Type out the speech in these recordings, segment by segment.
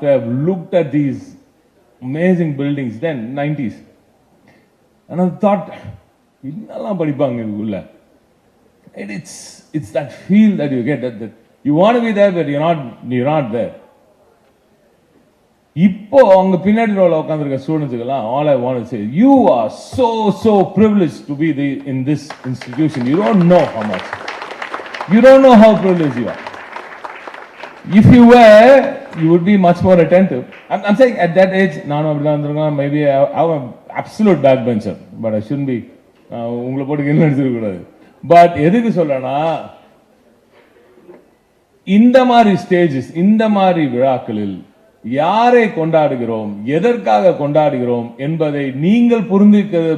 have looked at these amazing buildings then, 90s, and I thought, it's that feel that you get that you want to be there, but you're not there. இப்போ அவங்க பின்னாடி ரோல உட்கார்ந்திருக்க ஸ்டூடெண்ட்ஸ்க்குலாம் all I want to say, you are so privileged to be in this institution. You don't know how much. You don't know how privileged you are. If you were, you would be much more attentive. I'm saying at that age, maybe I'm an absolute backbencher, but I shouldn't be. உங்களை போட்டு என்ன நினைச்சிருக்க கூடாது. But எதுக்கு சொல்றேன்னா, இந்த மாதிரி stages, இந்த மாதிரி விழாக்களில் யாரை கொண்டாடுகிறோம், எதற்காக கொண்டாடுகிறோம் என்பதை நீங்கள்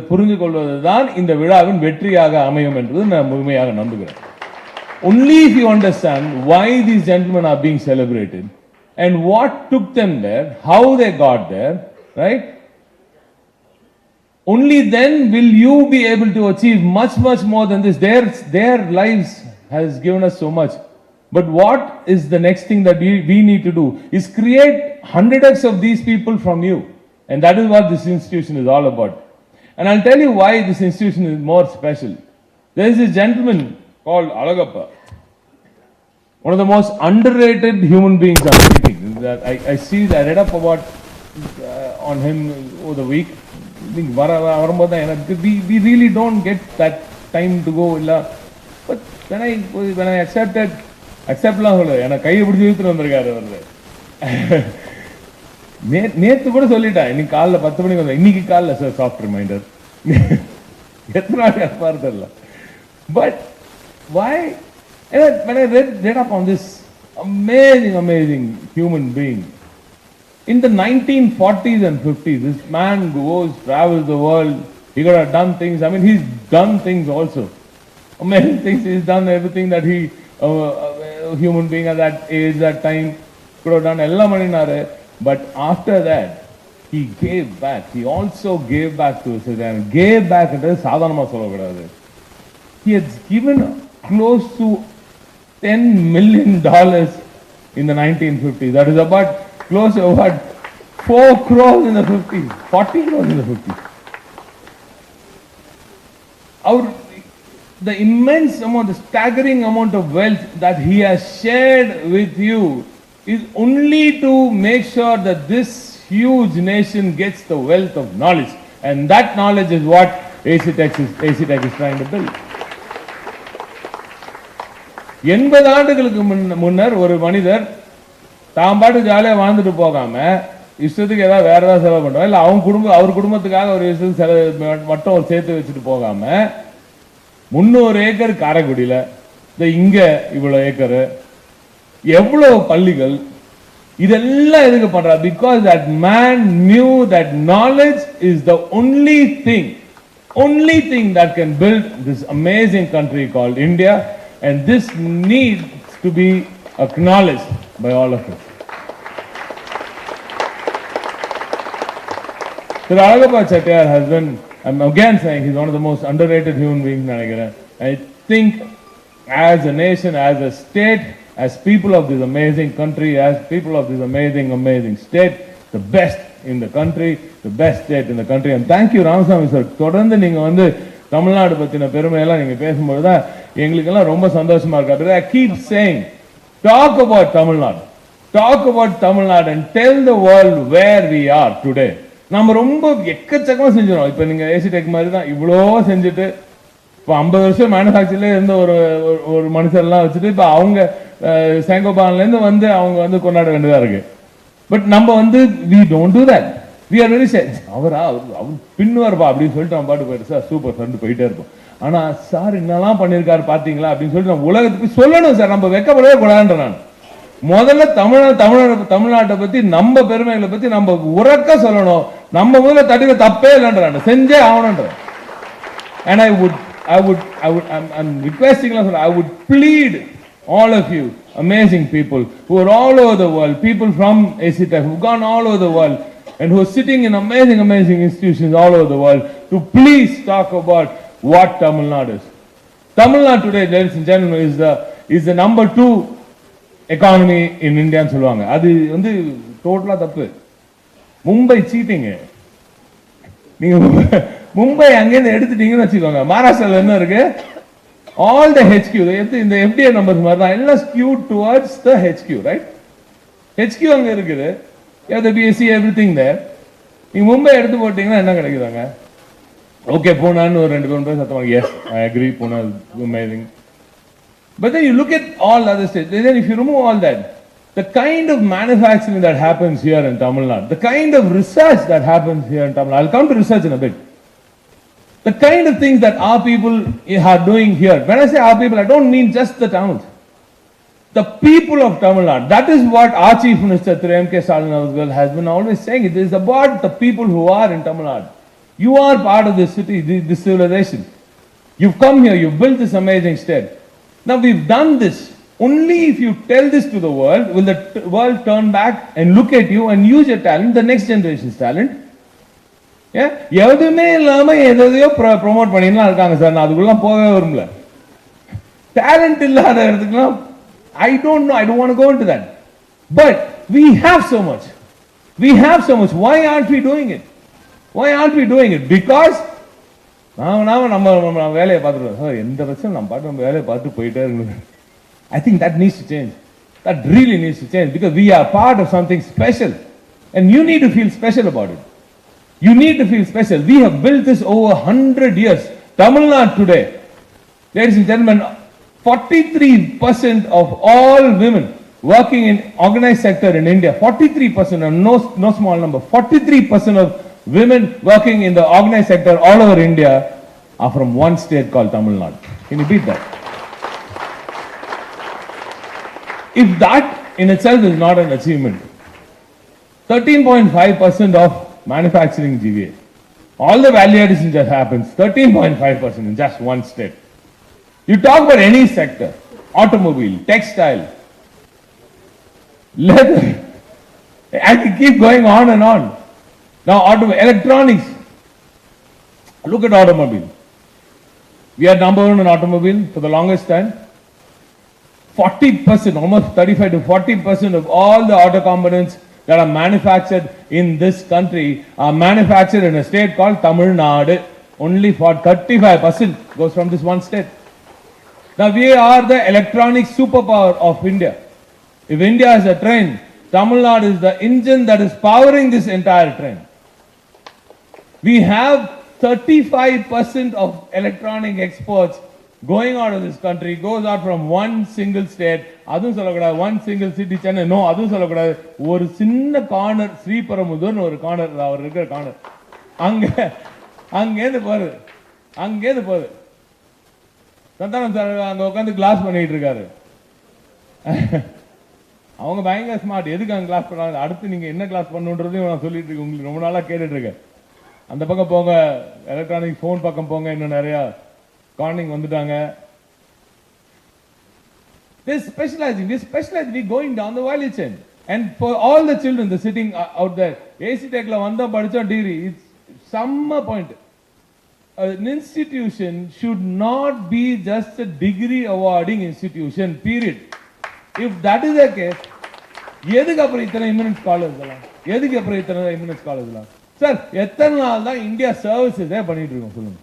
புரிந்து கொள்வதுதான் இந்த விழாவின் வெற்றியாக அமையும் என்பது நான் முழுமையாக நம்புகிறேன். Only if you understand why these gentlemen are being celebrated and what took them there, how they got there, right? Only then will you be able to achieve much more than this. Their lives has given us so much. But what is the next thing that we need to do is create hundreds of these people from you. And that is what this institution is all about. And I'll tell you why this institution is more special. There is this gentleman called Alagappa, one of the most underrated human beings I'm meeting. I see, I read up about on him over the week. We really don't get that time to go. But when I accepted, எனக்கு கையை பிடிச்சி இழுத்துட்டு வந்திருக்காரு அவரு. நேத்து கூட சொல்லிட்டேன், இன்னைக்கு காலைல 10 மணிக்கு வந்தேன். இன்னைக்கு காலைல சார் சாஃப்ட் ரிமைண்டர். எத்தனை நாள் இருப்பாரு தெரியல. But why? When I read up on this amazing human being, in the 1940s and 50s, this man travels the world. He could have done things. I mean, he's done things also. Amazing things. He's done everything that he, a human being at that age, that time, could have done. But after that, he gave back. He also gave back to society. Gave back into sadhanama sollakudadu. He has given close to $10 million in the 1950s. That is about close to about 4 crores in the 50s, 40 crores in the 50s. The immense amount, the staggering amount of wealth that he has shared with you is only to make sure that this huge nation gets the wealth of knowledge. And that knowledge is what ACTech is trying to build. 80 ஆண்டுகளுக்கு முன்னர் ஒரு மனிதர் தாம் பாட்டு ஜாலியாக வாழ்ந்துட்டு போகாம இஷ்டத்துக்கு ஏதாவது வேற ஏதாவது செலவு பண்ணுவோம், இல்லை அவர் குடும்பத்துக்காக ஒரு இஷ்டத்துக்கு செலவு மட்டும் சேர்த்து வச்சுட்டு போகாம 300 ஏக்கர் காரைக்குடியில, இங்க இவ்வளவு ஏக்கர், எவ்வளவு பள்ளிகள், இதெல்லாம் எதுக்கு பண்றா? Because that man knew that knowledge is the only thing that can build this amazing country called India, and this needs to be acknowledged by all of us. Sir Alagappa Chettiar has been, I'm again saying, he's one of the most underrated human beings. I think as a nation, as a state, as people of this amazing country, as people of this amazing state, the best in the country, the best state in the country. And thank you Ramasamy sir. தொடர்ந்து நீங்க வந்து தமிழ்நாடு பத்தின பெருமையெல்லாம் நீங்க பேசும்போது தான் எங்களுக்கெல்லாம் ரொம்ப சந்தோஷமா இருக்கு. I keep saying, talk about Tamil Nadu and tell the world where we are today. நம்ம ரொம்ப எக்கச்சக்கமாக செஞ்சிடும். இப்போ நீங்கள் ஏசிடெக் மாதிரி தான் இவ்வளோ செஞ்சுட்டு இப்போ 50 வருஷம் மேனுஃபேக்சரில் இருந்த ஒரு மனுஷர்லாம் வச்சுட்டு இப்போ அவங்க சேங்கோபான்லேருந்து வந்து அவங்க வந்து கொண்டாட வேண்டியதாக இருக்கு. பட் நம்ம வந்து we don't do that. We are very sad. அவர் பின்னுவார்ப்பா அப்படின்னு சொல்லிட்டு நம்ம பாட்டு போயிட்டு சார் சூப்பர் சார்னு போயிட்டே இருப்போம். ஆனால் சார் என்னெல்லாம் பண்ணியிருக்காரு பார்த்தீங்களா அப்படின்னு சொல்லிட்டு நம்ம உலகத்துக்கு சொல்லணும் சார். நம்ம வெக்கப்படவே கூடாதுன்ற நான் முதல்ல தமிழ்நாட்டை பத்தி, நம்ம பெருமைகளை பத்தி நம்ம உறக்க சொல்லணும். நம்ம முதல்ல தட்டில தப்பே இல்லைன்ற செஞ்சே ஆகணும்ன்ற. And I'm requesting, I would plead all of you amazing people who are all over the world, people from ACTech who've gone all over the world and who are sitting in amazing institutions all over the world, to please talk about what Tamil Nadu is. Tamil Nadu today, ladies and gentlemen, is the number 2 economy in இந்தியான்னு சொல்லுவாங்க. அது வந்து டோட்டலா தப்பு. மும்பை சீட்டிங்க. நீங்க மும்பை அங்கேருந்து எடுத்துட்டீங்கன்னு வச்சுக்கோங்க, மகாராஷ்டிரால என்ன இருக்கு, all the HQ, இந்த FDA நம்பர்ஸ் மாதிரி தான் எல்லாம் skewed towards the HQ, right? HQ அங்க இருக்குது, the BSc everything there. நீங்க மும்பை எடுத்து போட்டீங்கன்னா என்ன கிடைக்குதாங்க? ஓகே, பூனான்னு ஒரு 2 பேர் சத்தமாக yes, I agree, Pune is amazing. But then you look at all other states, then if you remove all that, the kind of manufacturing that happens here in Tamil Nadu, the kind of research that happens here in Tamil Nadu, I'll come to research in a bit. The kind of things that our people are doing here. When I say our people, I don't mean just the towns. The people of Tamil Nadu. That is what our Chief Minister M.K. Stalin has been always saying. It is about the people who are in Tamil Nadu. You are part of this city, this civilization. You've come here, you've built this amazing state. Now we've done this. Only if you tell this to the world, will the world turn back and look at you and use your talent, the next generation's talent. எதுவுமே இல்லாம எதையோ promote பண்ணினா இருக்காங்க sir. நான் அதுக்குள்ள போகவே விரும்பல. Talent இல்லாத இடத்துக்குலாம் I don't know, I don't want to go into that. But we have so much. We have so much. Why aren't we doing it? Why aren't we doing it? Because நம்ம வேலையை பார்த்துருவோம். எந்த பிரச்சனை நம்ம பாட்டு நம்ம வேலையை பார்த்து போயிட்டே இருக்கணும். I think that needs to change. That really needs to change, because we are part of something special. And you need to feel special about it. You need to feel special. We have built this over 100 years. Tamil Nadu today, ladies and gentlemen, 43% of all women working in organized sector in India, 43%, and no small number, 43% of women working in the organized sector all over India are from one state called Tamil Nadu. Can you beat that? If that in itself is not an achievement, 13.5% of manufacturing GVA, all the value addition just happens, 13.5% in just one state. You talk about any sector, automobile, textile, leather, I can keep going on and on. Now electronics, look at automobile. We are number one in automobile for the longest time. 40%, almost 35 to 40% of all the auto components that are manufactured in this country are manufactured in a state called Tamil Nadu. Only for 35% goes from this one state. Now we are the electronic superpower of India. If India is a train, Tamil Nadu is the engine that is powering this entire train. We have 35% of electronic exports going out of this country, goes out from one single state. அதுவும் சொல்லக்கூடாது one single city Chennai, no அதுவும் சொல்லக்கூடாது. ஒரு சின்ன corner, ஸ்ரீபெரும்புதூர்னு ஒரு corner, அவர் இருக்கிற corner, அங்கேருந்து போகுது. சந்தானம் சார் அங்க உட்காந்து கிளாஸ் பண்ணிட்டு இருக்காரு. அவங்க பயங்கர ஸ்மார்ட். எதுக்கு அங்க கிளாஸ் பண்ணாங்க, அடுத்து நீங்க என்ன கிளாஸ் பண்ணுன்றதையும் நான் சொல்லிட்டு இருக்கேன். உங்களுக்கு ரொம்ப நாளா கேட்டுட்டு இருக்கேன். அந்த பக்கம் போங்க, எலக்ட்ரானிக் போன் பக்கம் போங்க, இன்னும் நிறைய கார்னிங் வந்துட்டாங்க. We're specializing, we're going down the value chain. And for all the children that sitting out there, AC Tech la vanda padicha degree, it's some point. An institution should not be just a degree awarding institution, period. If that is the case, எதுக்கு அப்புறம் இத்தனை eminent scholars எல்லாம், எதுக்கு அப்புறம் இத்தனை eminent scholars எல்லாம்? Sir எத்தனை நாள் தான் இந்தியா சர்வீசஸே பண்ணிட்டு இருக்கோம் சொல்லுங்க?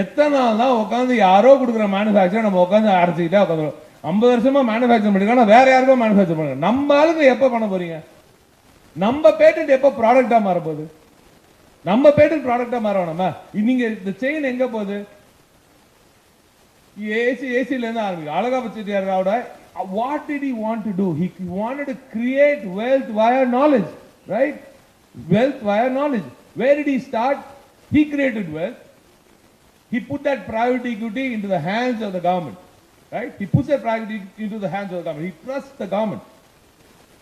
எத்தனை நாள் தான் உட்காந்து யாரோ கொடுக்குற மேனுஃபேக்சர் நம்ம உட்காந்து அரைச்சிக்கிட்டே உட்காந்துரும்? 50 வருஷமா மேனுஃபேக்சர் பண்ணிருக்கோம், வேற யாருக்கும் மேனுஃபேக்சர் பண்ணுங்க. நம்ம ஆளுங்க எப்ப பண்ண போறீங்க? நம்ம பேட்டன்ட் எப்ப ப்ராடக்டா மாற போகுது? நம்ம பேட்டன்ட் ப்ராடக்டா மாறணுமா? நீங்க இந்த செயின் எங்க போகுது? ஏசில இருந்து ஆரம்பிக்கும். அழகா பச்சிட்டியாரோட what did he want to do? He wanted to create wealth via knowledge, right? Wealth via knowledge. Where did he start? He created wealth. He put that private equity into the hands of the government, right? He puts that private equity into the hands of the government. He trusts the government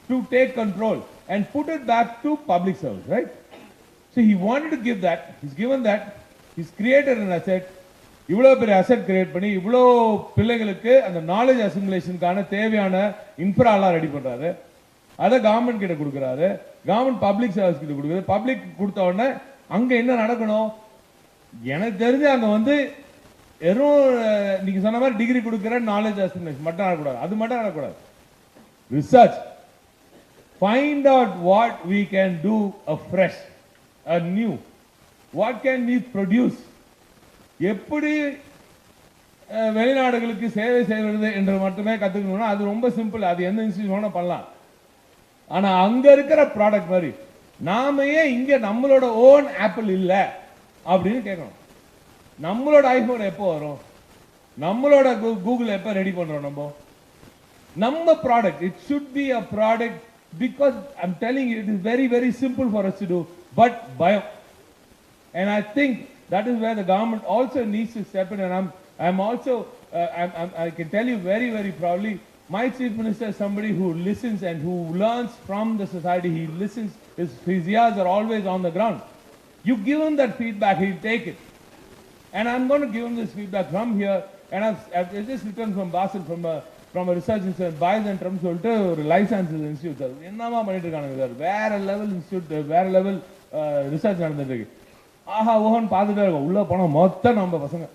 to take control and put it back to public service, right? So he wanted to give that. He's given that. He's created an asset. இவ்வளோ பெரிய asset create பண்ணி இவ்வளோ பிள்ளைகளுக்கு அந்த knowledge அசிமுலேஷனுக்கான தேவையான இன்ஃப்ராலாம் ready பண்ணுறாரு. அதை government கிட்ட கொடுக்குறாரு. கவர்மெண்ட் பப்ளிக் சர்வீஸ் கிட்ட கொடுக்குறது. பப்ளிக் கொடுத்த உடனே அங்கே என்ன நடக்கணும்? எனக்கு தெரிஞ்சு அங்கே வந்து வெறும் நீங்கள் சொன்ன மாதிரி டிகிரி கொடுக்குற நாலேஜ் அசிமுலேஷன் மட்டும் நடக்கூடாது. அது மட்டும் நடக்கூடாது. research. Find out what we can do afresh, anew. What can we produce? எப்படி வெளிநாடுகளுக்கு சேவை செய்வது என்று மட்டுமே கற்றுக்கணும்னா அது ரொம்ப சிம்பிள். அது எந்த இன்ஸ்டிடியூஷனும் பண்ணலாம். ஆனால் அங்கே இருக்கிற ப்ராடக்ட் மாதிரி நாம ஏன் இங்கே நம்மளோட ஓன் ஆப்பிள் இல்லை அப்படின்னு கேட்கணும். நம்மளோட ஐஃபோன் எப்போ வரும்? நம்மளோட கூகுள் எப்போ ரெடி பண்ணுறோம்? நம்ம product, it should be a product because I'm telling you it is very very simple for us to do, but bio. And I think that is where the government also needs to step in, and I'm also I can tell you very very proudly, my chief minister is somebody who listens and who learns from the society. He listens, his ears are always on the ground. You give him that feedback, he'll take it. And I'm going to give him this feedback from here, and I've just returned from Basel from a research institute, Bayes சொல்லிட்டு ஒரு life sciences institute. என்னமா பண்ணிட்டு இருக்காங்க sir, வேற level institute, வேற level research நடந்துட்டு இருக்கு. ஆஹா ஓஹன் பார்த்துட்டே இருக்கோம். உள்ள போனோம் மொத்தம் நம்ம பசங்க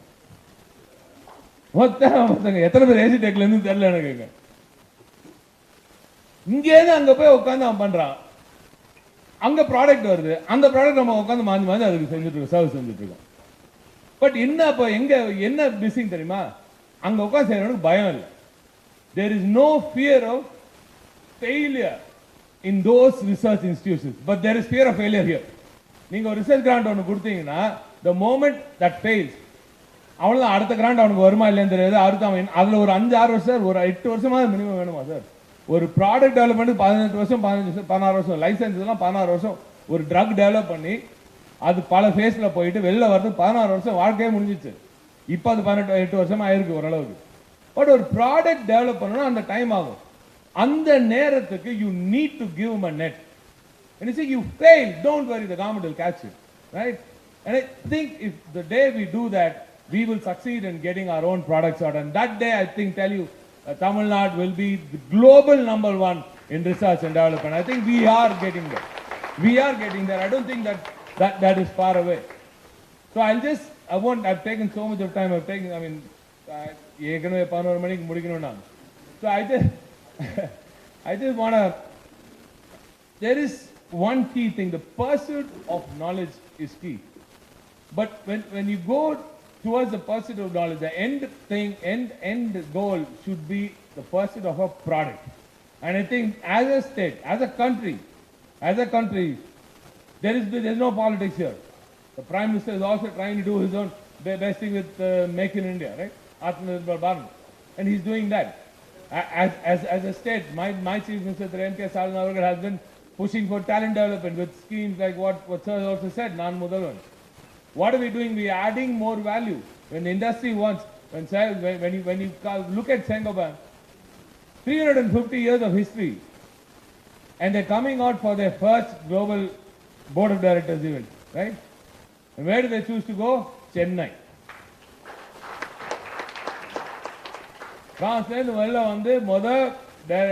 எத்தனை பேர் ஏசி டெக்ல இருந்து தெரியல எனக்கு. இங்கேருந்து அங்க போய் உட்காந்து அவன் பண்றான், அங்க ப்ராடக்ட் வருது, அந்த ப்ராடக்ட் நம்ம உட்காந்து மாஞ்சி அதுக்கு செஞ்சுட்டு இருக்கோம், சர்வீஸ் செஞ்சுட்டு இருக்கோம். பட் என்ன இப்போ என்ன மிஸ்ஸிங் தெரியுமா? அங்க உட்காந்து செய்யறவனுக்கு பயம் இல்லை. There is no fear of failure in those research institutions, but there is fear of failure here. நீங்க ஒரு ரிசர்ச் கிராண்ட் ஒன்று கொடுத்தீங்கன்னா the moment that fails, அவ்வளோதான், அடுத்த கிராண்ட் அவனுக்கு வருமா இல்லைன்னு தெரியாது. அடுத்த அவன் அதில் ஒரு 5-6 வருஷம், ஒரு 8 வருஷமாவது மினிமம் வேணுமா சார்? ஒரு ப்ராடக்ட் டெவலப்மெண்ட் 18 வருஷம், 15 வருஷம், 16 வருஷம், லைசன்ஸ் எல்லாம் 16 வருஷம். ஒரு ட்ரக் டெவலப் பண்ணி அது பல ஃபேஸில் போயிட்டு வெளில வரது 16 வருஷம், வாழ்க்கையே முடிஞ்சிச்சு. இப்போ அது 18 வருஷமா ஆயிருக்கு ஓரளவுக்கு. பட் ஒரு ப்ராடக்ட் டெவலப் பண்ணணும், அந்த டைம் ஆகும். அந்த நேரத்துக்கு you need to give them a net. And you say you fail, don't worry, the government will catch you, right? And I think if the day we do that, we will succeed in getting our own products out. And that day, I think, tell you, Tamil Nadu will be the global #1 in research and development. I think we are getting there. We are getting there. I don't think that is far away. So I've taken so much of time. ஏற்கனவே 11 மணிக்கு முடிக்கணும் நான். So I just want to, there is one key thing, the pursuit of knowledge is key. But when you go towards the pursuit of knowledge, the end goal should be the pursuit of a product. And I think as a state, as a country, there is no politics here. The Prime Minister is also trying to do his own best thing with Make in India, right? And he's doing that. As a state, my chief minister N.K. Stalin has been pushing for talent development with schemes like what sir also said, Nan Mudalvan. What are we doing? We are adding more value. When the industry wants, when you look at Saint-Gobain, 350 years of history, and they're coming out for their first global board of directors event, right? And where do they choose to go? Chennai. பிரான்ஸ்லேருந்து வெளில வந்து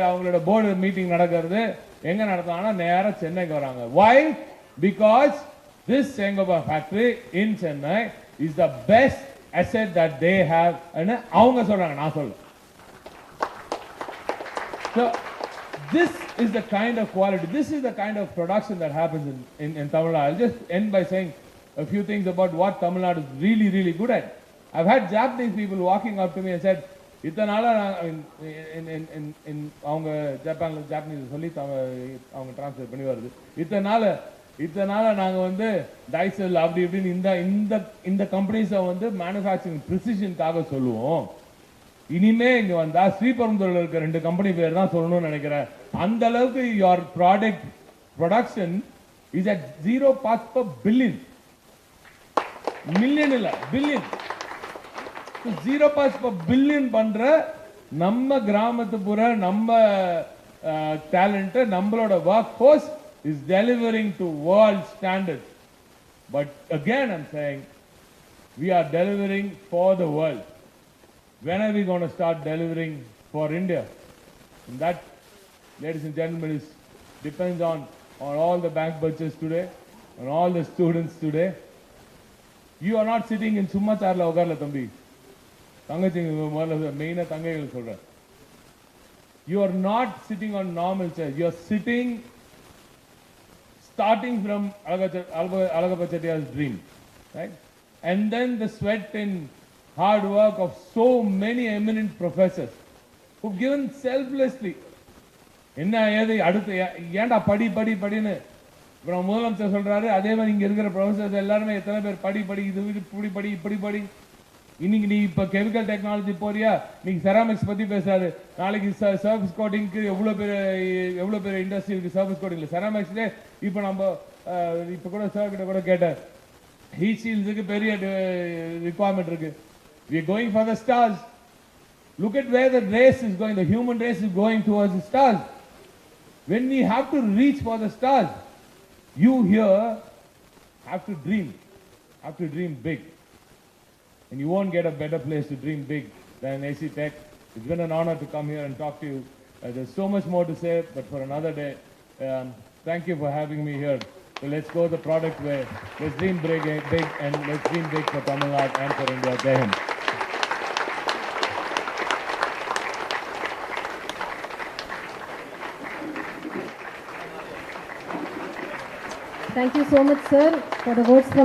அவங்களோட board meeting நடக்கிறது எங்கே நடத்தாங்கன்னா நேராக சென்னைக்கு வராங்க. Why? Because this Saint-Gobain factory in Chennai is the best asset that they have. அவங்க சொல்றாங்க, நான் சொல்ல. So this is the kind of quality, this is the kind of production that happens in Tamil Nadu. I'll just end by saying a few things about what Tamil Nadu is really really good at. I've had Japanese people walking up to me and said, இத்தனால அவங்க Japanese சொல்லி அவங்க translate பண்ணி வருது, இத்தனால நாங்கள் வந்து டைசல் அப்படி இப்படின்னு இந்த கம்பெனிஸை வந்து மேனுஃபேக்சரிங் ப்ரிசிஷனுக்காக சொல்லுவோம். இனிமே இங்கே வந்தா ஸ்ரீபெரும்புதூரில் இருக்க 2 கம்பெனி பேர் தான் சொல்லணும்னு நினைக்கிறேன். அந்த அளவுக்கு your product production is at 0 parts per billion. Million இல்லை, பில்லியன். 0 parts per billion பண்ற நம்ம கிராமத்துப்புற நம்ம டேலண்ட், நம்மளோட work force is delivering to world standards. But again I'm saying we are delivering for the world. When are we going to start delivering for India? And that, ladies and gentlemen, depends on all the bank budgets today, on all the students today. You are not sitting in summa chairla ugarla thambi. தங்கச்சி முதல்ல மெயினாக தங்கைகள் சொல்கிறேன். You are not sitting on normal chairs. You are sitting, starting from Alagappa Chettiar's dream, right? And then the sweat and hard work of so many eminent professors who've given selflessly. என்ன ஏது அடுத்து ஏன்டா படி படி படின்னு இப்போ நம்ம முதலமைச்சர் சொல்றாரு. அதே மாதிரி இங்க இருக்கிற ப்ரொஃபசர்ஸ் எல்லாருமே எத்தனை பேர் படி படி இது இப்படி படி இப்படி படி. இன்னைக்கு நீ இப்போ கெமிக்கல் டெக்னாலஜி போறியா, நீங்க செராமிக்ஸ் பத்தி பேசாது, நாளைக்கு சர்ஃபேஸ் கோட்டிங்க்கு எவ்வளோ பேர் இண்டஸ்ட்ரி இருக்கு சர்ஃபேஸ் கோட்டிங்ல. செராமிக்ஸ்ல இப்போ நம்ம இப்போ கூட சார் கிட்ட கூட கேட்டேன், ஹீட் ஷீல்ட்ஸுக்கு பெரிய ரிக்வயர்மெண்ட் இருக்கு. We are going for the stars. Look at where the race is going. The human race is going towards the stars. When we have to reach for the stars, you here have to dream big. And you won't get a better place to dream big than AC Tech. It's been an honor to come here and talk to you. There's so much more to say, but for another day. Thank you for having me here. So let's go the product way. Let's dream big and let's dream big for Tamil Nadu and for India. Jai Hind. Thank you so much, sir, for the words from